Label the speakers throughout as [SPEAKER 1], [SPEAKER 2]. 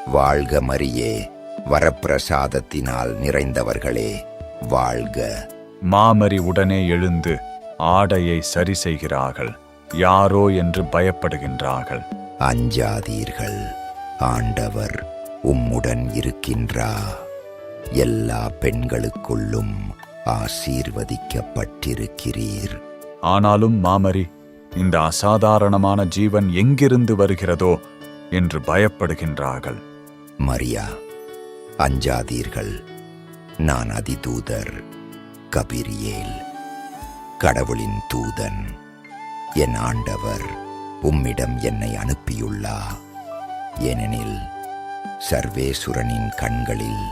[SPEAKER 1] வாழ்க மரியே, வரப்பிரசாதத்தினால் நிறைந்தவர்களே, வாழ்க.
[SPEAKER 2] மாமரி உடனே எழுந்து ஆடையை சரி செய்கிறார்கள். யாரோ என்று பயப்படுகின்றார்கள்.
[SPEAKER 1] அஞ்சாதீர்கள், ஆண்டவர் உம்முடன் இருக்கின்றார். எல்லா பெண்களுக்குள்ளும் ஆசீர்வதிக்கப்பட்டிருக்கிறீர்.
[SPEAKER 2] ஆனாலும் மாமரி, இந்த அசாதாரணமான ஜீவன் எங்கிருந்து வருகிறதோ என்று பயப்படுகின்றார்கள்.
[SPEAKER 1] மரியா, அஞ்சாதீர்கள். நான் அதிதூதர் கபிரியேல், கடவுளின் தூதன். என் ஆண்டவர் உம்மிடம் என்னை அனுப்பியுள்ளார். ஏனெனில் சர்வேசுரனின் கண்களில்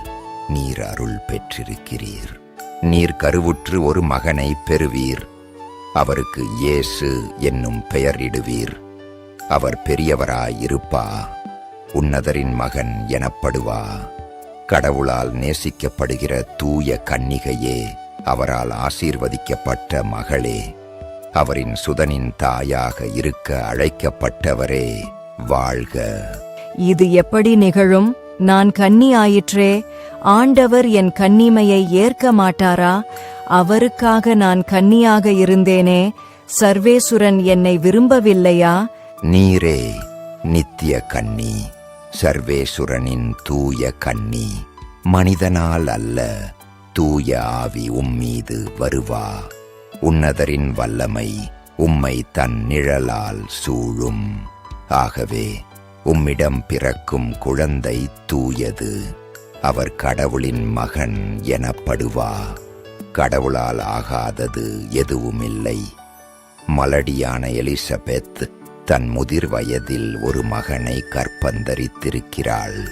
[SPEAKER 1] நீர் அருள் பெற்றிருக்கிறீர். நீர் கருவுற்று ஒரு மகனை பெறுவீர். அவருக்கு இயேசு என்னும் பெயரிடுவீர். அவர் பெரியவராயிருப்பா, உன்னதரின் மகன் எனப்படுவா. கடவுளால் நேசிக்கப்படுகிற தூய கன்னிகையே, அவரால் ஆசீர்வதிக்கப்பட்ட மகளே, அவரின் சுதனின் தாயாக இருக்க அழைக்கப்பட்டவரே, வாழ்க.
[SPEAKER 3] இது எப்படி நிகழும்? நான் கன்னி ஆயிற்றே. ஆண்டவர் என் கன்னிமையை ஏற்க மாட்டாரா? அவருக்காக நான் கன்னியாக இருந்தேனே. சர்வேசுரன் என்னை விரும்பவில்லையா?
[SPEAKER 1] நீரே நித்திய கன்னி, சர்வேசுரனின் தூய கன்னி. மனிதனால் அல்ல, தூய ஆவி உம்மீது வருவா. உன்னதரின் வல்லமை உம்மை தன் நிழலால் சூழும். ஆகவே உம்மிடம் பிறக்கும் குழந்தை தூயது. அவர் கடவுளின் மகன் எனப்படுவா. கடவுளால் ஆகாதது எதுவுமில்லை. மலடியான எலிசபெத் தன் முதிர் வயதில் ஒரு மகனை கற்பந்தரித்திருக்கிறாள்.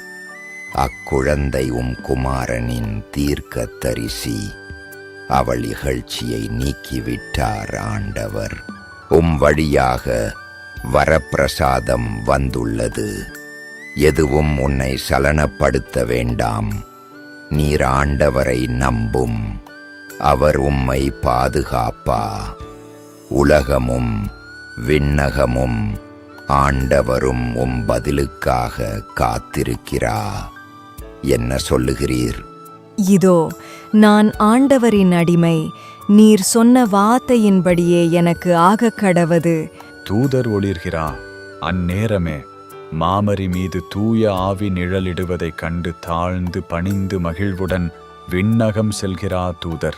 [SPEAKER 1] அக்குழந்தை குமாரனின் தீர்க்க தரிசி. அவள் இகழ்ச்சியை நீக்கிவிட்டார் ஆண்டவர். வழியாக வரப்பிரசாதம் வந்துள்ளது. எதுவும் உன்னை சலனப்படுத்த வேண்டாம். நீர் ஆண்டவரை நம்பும். அவர் உம்மை பாதுகாப்பா. உலகமும் விண்ணகமும் ஆண்டவரும் பதிலுக்காக காத்திருக்கிறா. என்ன சொல்லுகிறீர்?
[SPEAKER 3] இதோ நான் ஆண்டவரின் அடிமை. நீர் சொன்ன வார்த்தையின்படியே எனக்கு ஆகக் கடவது.
[SPEAKER 2] தூதர் ஒளிர்கிறா. அந்நேரமே மாமரி மீது தூய ஆவி நிழலிடுவதைக் கண்டு தாழ்ந்து பணிந்து மகிழ்வுடன் விண்ணகம் செல்கிறா தூதர்.